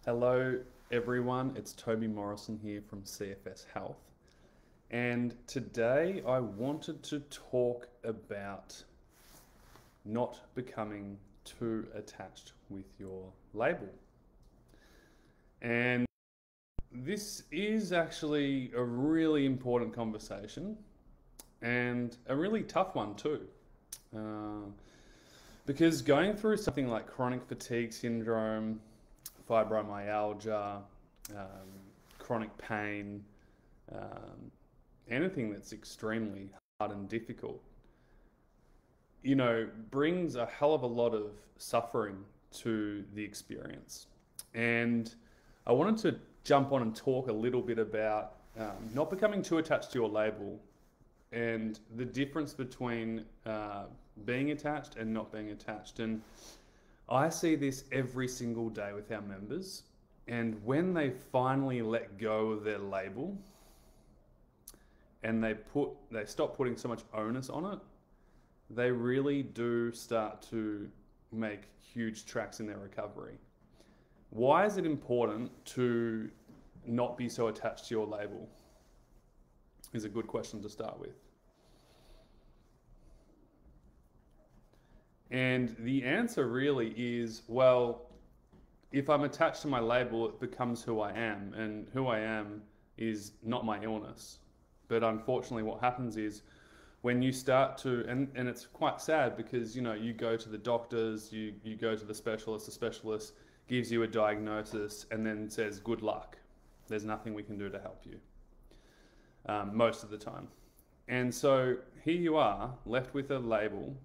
Hello, everyone. It's Toby Morrison here from CFS Health. And today I wanted to talk about not becoming too attached with your label. And this is actually a really important conversation and a really tough one, too. Uh, because going through something like chronic fatigue syndrome, fibromyalgia, chronic pain, um, anything that's extremely hard and difficult, brings a hell of a lot of suffering to the experience. And I wanted to jump on and talk a little bit about not becoming too attached to your label and the difference between being attached and not being attached. And I see this every single day with our members, and when they finally let go of their label and they stop putting so much onus on it, they really do start to make huge tracks in their recovery. Why is it important to not be so attached to your label? Is a good question to start with. And the answer really is, well, if I'm attached to my label, it becomes who I am, and who I am is not my illness. But unfortunately, what happens is when you start to, and it's quite sad because, you go to the doctors, you go to the specialist gives you a diagnosis and then says, good luck. There's nothing we can do to help you, most of the time. And so here you are, left with a label,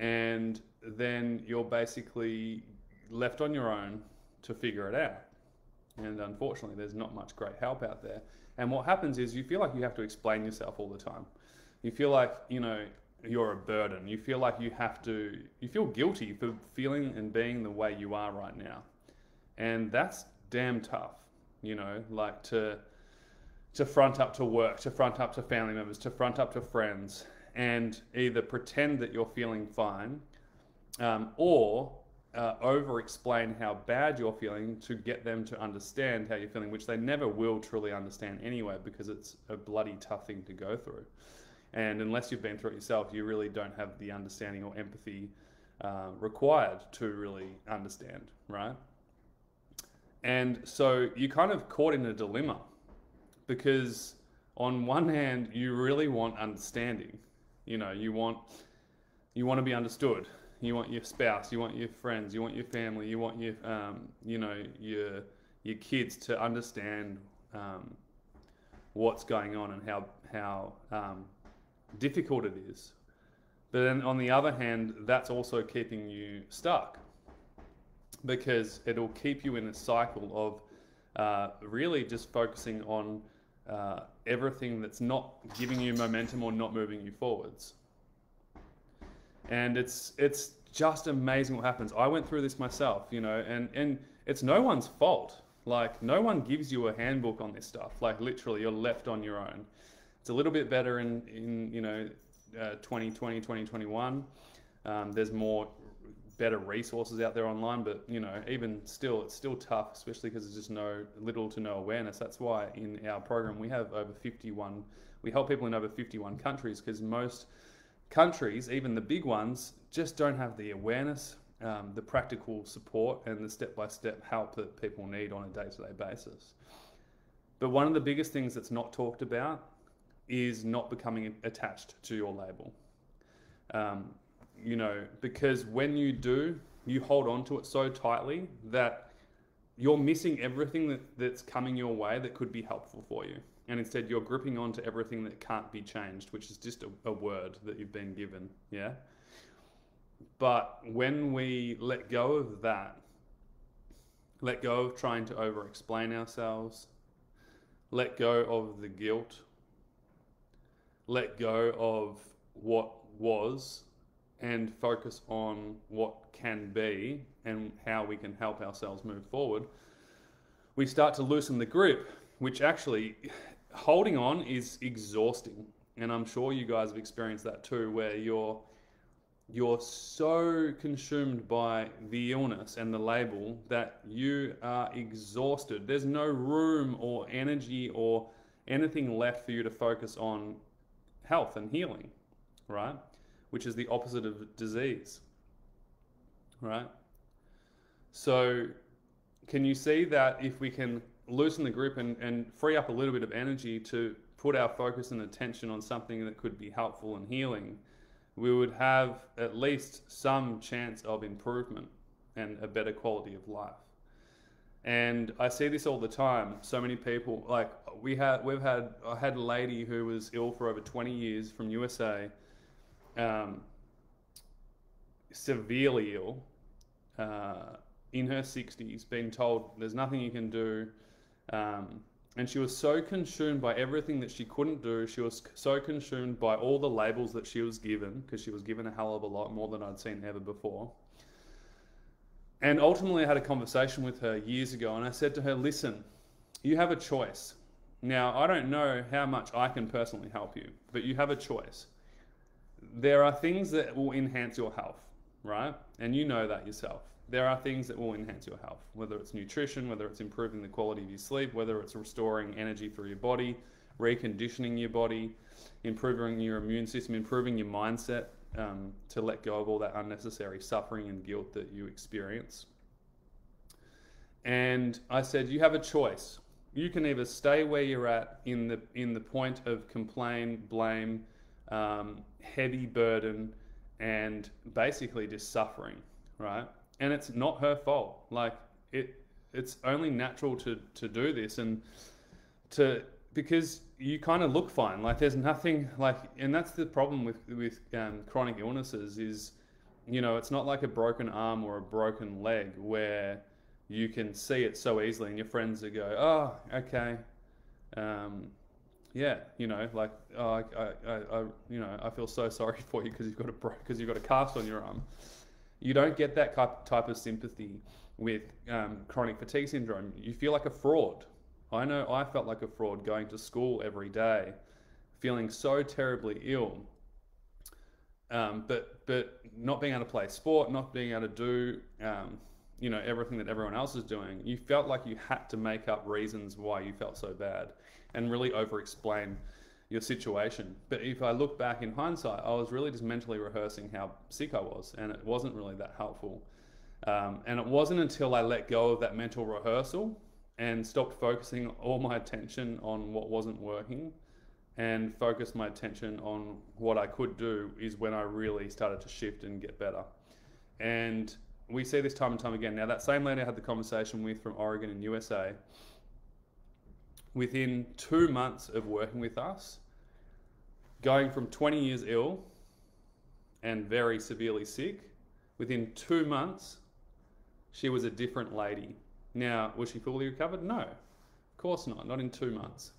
and then you're basically left on your own to figure it out. And unfortunately, there's not much great help out there. And what happens is you feel like you have to explain yourself all the time. You feel like, you're a burden. You feel like you feel guilty for feeling and being the way you are right now. And that's damn tough, like to front up to work, to front up to family members, to front up to friends, and either pretend that you're feeling fine or over explain how bad you're feeling to get them to understand how you're feeling, which they never will truly understand anyway, because it's a bloody tough thing to go through. And unless you've been through it yourself, you really don't have the understanding or empathy required to really understand, right? And so you're kind of caught in a dilemma, because on one hand, you really want understanding. You want to be understood. You want your spouse, you want your friends, you want your family, you want your your kids to understand what's going on and how difficult it is. But then on the other hand, that's also keeping you stuck, because it'll keep you in a cycle of really just focusing on everything that's not giving you momentum or not moving you forwards. And it's just amazing what happens. I went through this myself, and it's no one's fault. Like, no one gives you a handbook on this stuff. Like, literally, you're left on your own. It's a little bit better in 2020, 2021. There's better resources out there online, but even still, it's still tough, especially because there's just little to no awareness. That's why in our program we have we help people in over 51 countries, because most countries, even the big ones, just don't have the awareness, the practical support, and the step-by-step help that people need on a day-to-day basis. But one of the biggest things that's not talked about is not becoming attached to your label. Because when you do, you hold on to it so tightly that you're missing everything that's coming your way that could be helpful for you. And instead, you're gripping onto everything that can't be changed, which is just a word that you've been given, yeah? But when we let go of that, let go of trying to over-explain ourselves, let go of the guilt, let go of what was, and focus on what can be and how we can help ourselves move forward, we start to loosen the grip, which actually, holding on is exhausting. And I'm sure you guys have experienced that too, where you're you're so consumed by the illness and the label that you are exhausted. There's no room or energy or anything left for you to focus on health and healing, right? Which is the opposite of disease, right? So, can you see that if we can loosen the grip and free up a little bit of energy to put our focus and attention on something that could be helpful and healing, we would have at least some chance of improvement and a better quality of life. And I see this all the time. So many people, like I had a lady who was ill for over 20 years from USA, severely ill, in her 60s, been told there's nothing you can do. And she was so consumed by everything that she couldn't do. She was so consumed by all the labels that she was given, because she was given a hell of a lot more than I'd seen ever before. And ultimately I had a conversation with her years ago, and I said to her, listen, you have a choice. Now, I don't know how much I can personally help you, but you have a choice. There are things that will enhance your health, right? And you know that yourself. There are things that will enhance your health, whether it's nutrition, whether it's improving the quality of your sleep, whether it's restoring energy through your body, reconditioning your body, improving your immune system, improving your mindset, to let go of all that unnecessary suffering and guilt that you experience. And I said, you have a choice. You can either stay where you're at in the point of complain, blame, heavy burden, and basically just suffering, right? And it's not her fault. Like it's only natural to do this, and because you kind of look fine. Like there's nothing like, and that's the problem with chronic illnesses is, it's not like a broken arm or a broken leg where you can see it so easily, and your friends will go, oh, okay, yeah, like, oh, I feel so sorry for you because you've got a cast on your arm. You don't get that type of sympathy with chronic fatigue syndrome. You feel like a fraud. I know I felt like a fraud going to school every day, feeling so terribly ill, but not being able to play sport, not being able to do everything that everyone else is doing. You felt like you had to make up reasons why you felt so bad and really over-explain your situation. But if I look back in hindsight, I was really just mentally rehearsing how sick I was, and it wasn't really that helpful. And it wasn't until I let go of that mental rehearsal and stopped focusing all my attention on what wasn't working and focused my attention on what I could do is when I really started to shift and get better. And we see this time and time again. Now, that same lady I had the conversation with from Oregon in USA, within 2 months of working with us, going from 20 years ill and very severely sick, within 2 months, she was a different lady. Now, was she fully recovered? No, of course not in 2 months.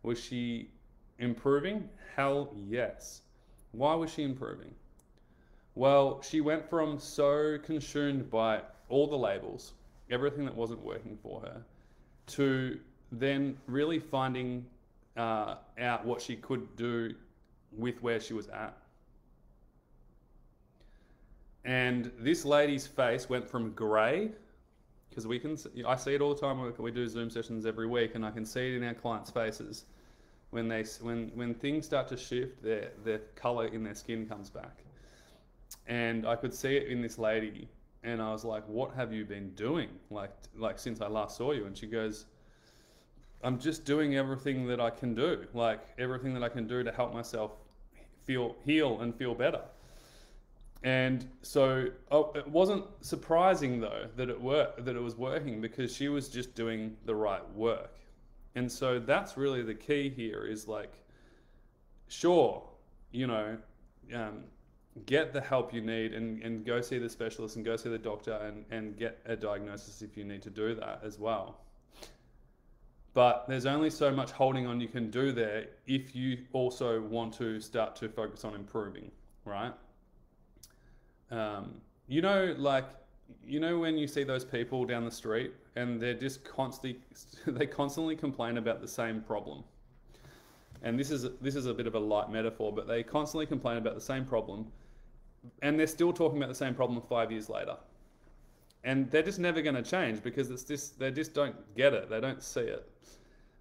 Was she improving? Hell yes. Why was she improving? Well, she went from so consumed by all the labels, everything that wasn't working for her, to then really finding out what she could do with where she was at. And this lady's face went from grey, because I see it all the time. We do Zoom sessions every week, and I can see it in our clients' faces when things start to shift, their colour in their skin comes back. And I could see it in this lady, and I was like, "What have you been doing? Like since I last saw you?" And she goes, "I'm just doing everything that I can do, like everything that I can do to help myself heal and feel better." And so it wasn't surprising though that it was working, because she was just doing the right work. And so that's really the key here is like, sure, get the help you need and go see the specialist and go see the doctor and get a diagnosis if you need to do that as well. But there's only so much holding on you can do there if you also want to start to focus on improving, right? When you see those people down the street and they're just constantly complain about the same problem. And this is a bit of a light metaphor, but they constantly complain about the same problem. and they're still talking about the same problem 5 years later. And they're just never going to change because they just don't get it. They don't see it.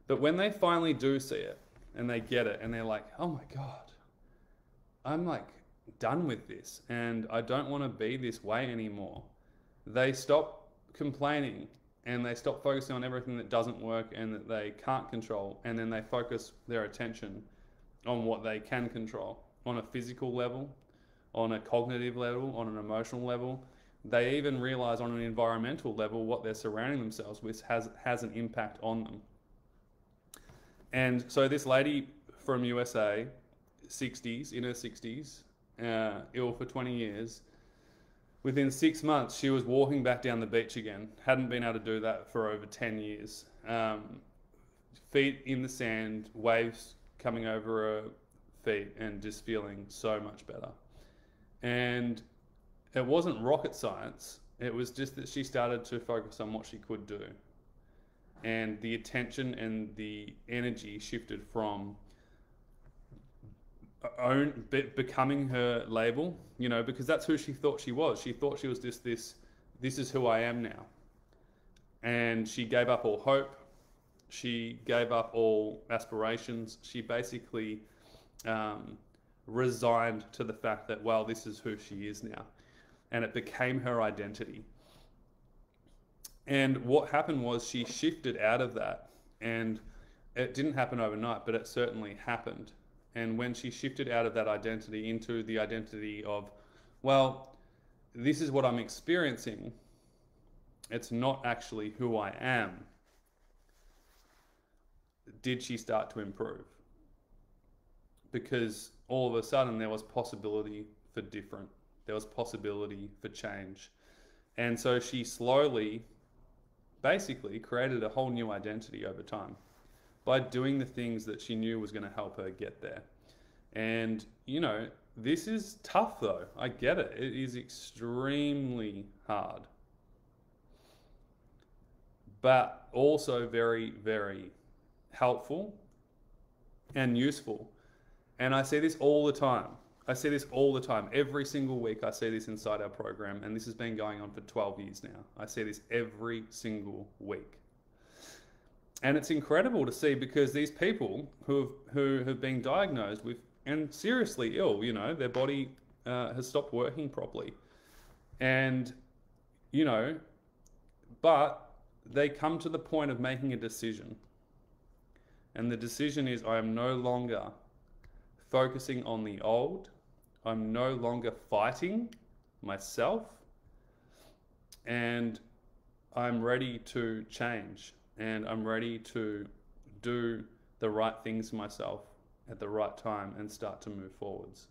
But when they finally do see it and they get it and they're like, oh my God, I'm like done with this and I don't want to be this way anymore. They stop complaining and they stop focusing on everything that doesn't work and that they can't control. And then they focus their attention on what they can control on a physical level, on a cognitive level, on an emotional level. They even realize on an environmental level what they're surrounding themselves with has an impact on them. And so this lady from USA, 60s, in her 60s, ill for 20 years, within 6 months she was walking back down the beach again. Hadn't been able to do that for over 10 years. Feet in the sand, waves coming over her feet and just feeling so much better. And it wasn't rocket science. It was just that she started to focus on what she could do. And the attention and the energy shifted from becoming her label, you know, because that's who she thought she was. She thought she was just this is who I am now. And she gave up all hope. She gave up all aspirations. She basically resigned to the fact that, well, this is who she is now. And it became her identity. And what happened was she shifted out of that. And it didn't happen overnight, but it certainly happened. And when she shifted out of that identity into the identity of, well, this is what I'm experiencing, it's not actually who I am, did she start to improve? Because all of a sudden there was possibility for different. There was possibility for change. And so she slowly, basically created a whole new identity over time by doing the things that she knew was going to help her get there. And, you know, this is tough though. I get it. It is extremely hard. But also very, very helpful and useful. And I see this all the time. I see this all the time. Every single week I see this inside our program, and this has been going on for 12 years now. I see this every single week. And it's incredible to see because these people who have been diagnosed with and seriously ill, you know, their body has stopped working properly. And, you know, but they come to the point of making a decision. And the decision is, I am no longer focusing on the old. I'm no longer fighting myself. And I'm ready to change. And I'm ready to do the right things for myself at the right time and start to move forwards.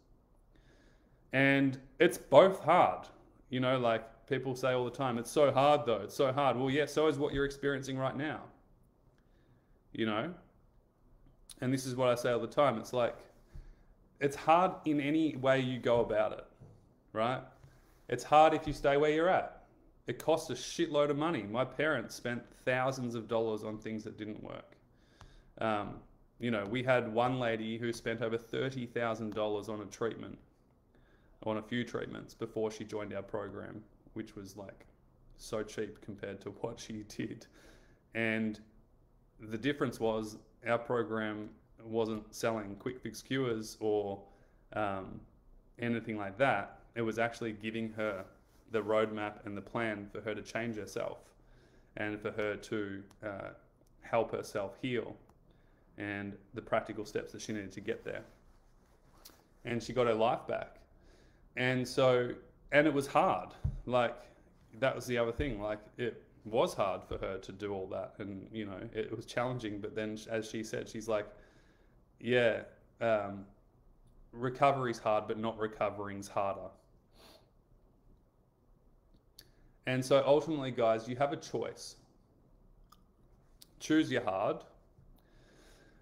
And it's both hard. You know, like people say all the time, it's so hard though, it's so hard. Well, yeah, so is what you're experiencing right now. You know? And this is what I say all the time. It's like, it's hard in any way you go about it, right? It's hard if you stay where you're at. It costs a shitload of money. My parents spent thousands of dollars on things that didn't work. You know, we had one lady who spent over $30,000 on a treatment, on a few treatments before she joined our program, which was like so cheap compared to what she did. And the difference was our program wasn't selling quick fix cures or anything like that. It was actually giving her the roadmap and the plan for her to change herself and for her to help herself heal and the practical steps that she needed to get there. And she got her life back. And so, and it was hard. Like, that was the other thing. Like, it was hard for her to do all that. And, you know, it was challenging. But then, as she said, she's like, yeah, recovery's hard, but not recovering's harder. And so ultimately, guys, you have a choice. Choose your hard,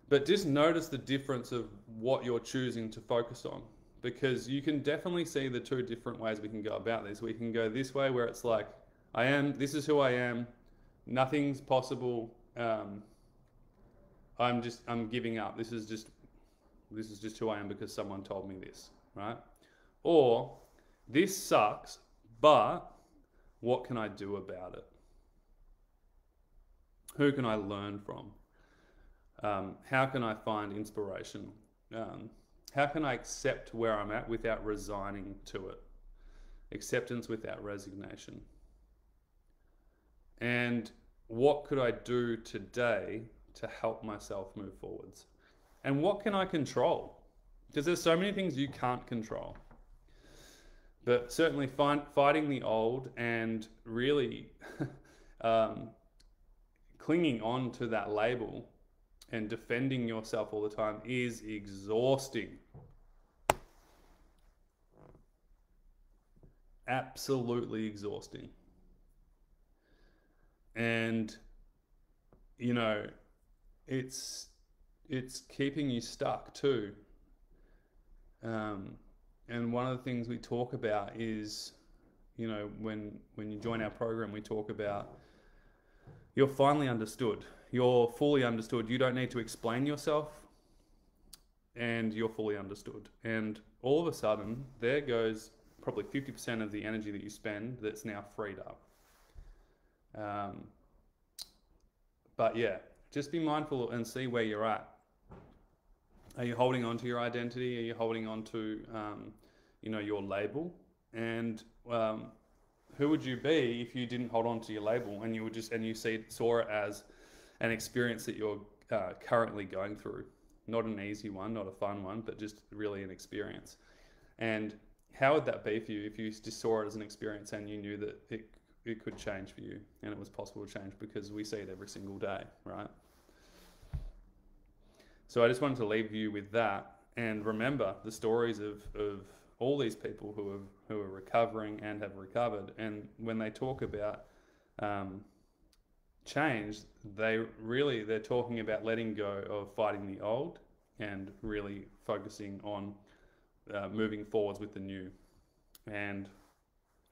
but just notice the difference of what you're choosing to focus on, because you can definitely see the two different ways we can go about this. We can go this way where it's like, this is who I am, nothing's possible, I'm giving up. This is just who I am because someone told me this, right? Or this sucks, but what can I do about it? Who can I learn from? How can I find inspiration? How can I accept where I'm at without resigning to it? Acceptance without resignation. And what could I do today to help myself move forwards? And what can I control? Because there's so many things you can't control. But certainly fighting the old and really clinging on to that label and defending yourself all the time is exhausting. Absolutely exhausting. And, you know, it's keeping you stuck too. And one of the things we talk about is, you know, when you join our program, we talk about you're finally understood. You're fully understood. You don't need to explain yourself, and you're fully understood. And all of a sudden, there goes probably 50% of the energy that you spend that's now freed up. But yeah, just be mindful and see where you're at. Are you holding on to your identity? Are you holding on to, you know, your label? And who would you be if you didn't hold on to your label and you would just saw it as an experience that you're currently going through? Not an easy one, not a fun one, but just really an experience. And how would that be for you if you just saw it as an experience and you knew that it could change for you and it was possible to change, because we see it every single day, right? So I just wanted to leave you with that, and remember the stories of all these people who are recovering and have recovered. And when they talk about change, they're talking about letting go of fighting the old and really focusing on moving forwards with the new. And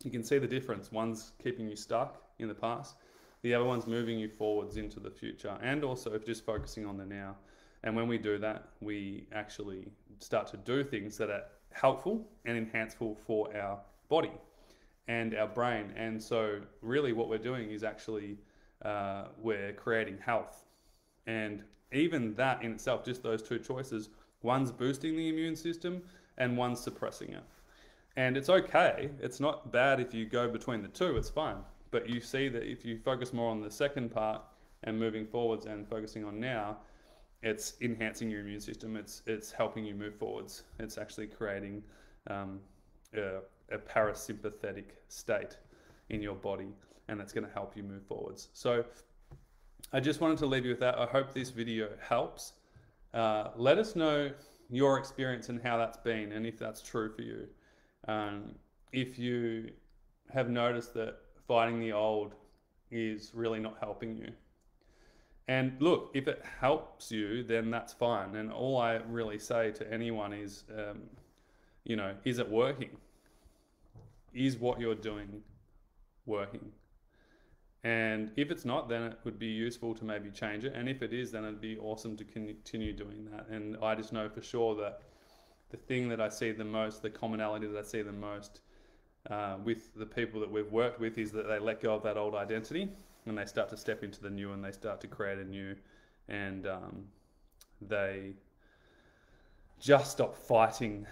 you can see the difference. One's keeping you stuck in the past, the other one's moving you forwards into the future, and also just focusing on the now. And when we do that, we actually start to do things that are helpful and enhanceful for our body and our brain. And so really what we're doing is actually we're creating health. And even that in itself, just those two choices, one's boosting the immune system and one's suppressing it. And it's okay. It's not bad if you go between the two, it's fine. But you see that if you focus more on the second part and moving forwards and focusing on now, it's enhancing your immune system. It's helping you move forwards. It's actually creating a parasympathetic state in your body, and that's going to help you move forwards. So I just wanted to leave you with that. I hope this video helps. Let us know your experience and how that's been, and if that's true for you. If you have noticed that fighting the old is really not helping you. And look, if it helps you, then that's fine. And all I really say to anyone is, you know, is it working? Is what you're doing working? And if it's not, then it would be useful to maybe change it. And if it is, then it'd be awesome to continue doing that. And I just know for sure that the thing that I see the most, the commonality that I see the most with the people that we've worked with, is that they let go of that old identity and they start to step into the new, and they start to create a new, and they just stop fighting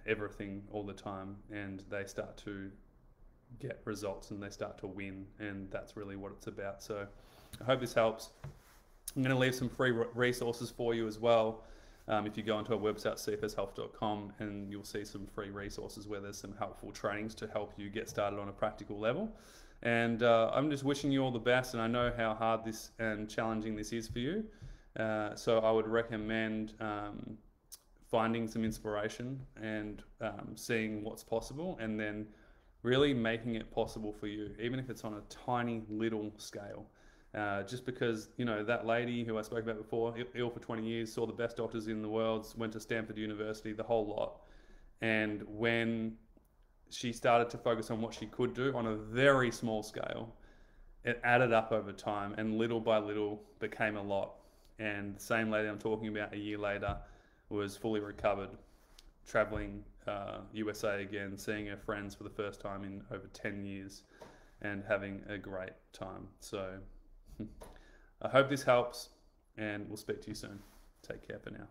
everything all the time, and they start to get results and they start to win, and that's really what it's about. So I hope this helps. I'm going to leave some free resources for you as well. If you go onto our website, cfshealth.com, and you'll see some free resources where there's some helpful trainings to help you get started on a practical level. And I'm just wishing you all the best, and I know how hard this and challenging this is for you. So I would recommend finding some inspiration and seeing what's possible, and then really making it possible for you, even if it's on a tiny little scale. Just because, you know, that lady who I spoke about before, ill for 20 years, saw the best doctors in the world, went to Stanford University, the whole lot. And when she started to focus on what she could do on a very small scale, it added up over time, and little by little became a lot. And the same lady I'm talking about a year later was fully recovered, traveling USA again, seeing her friends for the first time in over 10 years and having a great time. So I hope this helps, and we'll speak to you soon. Take care for now.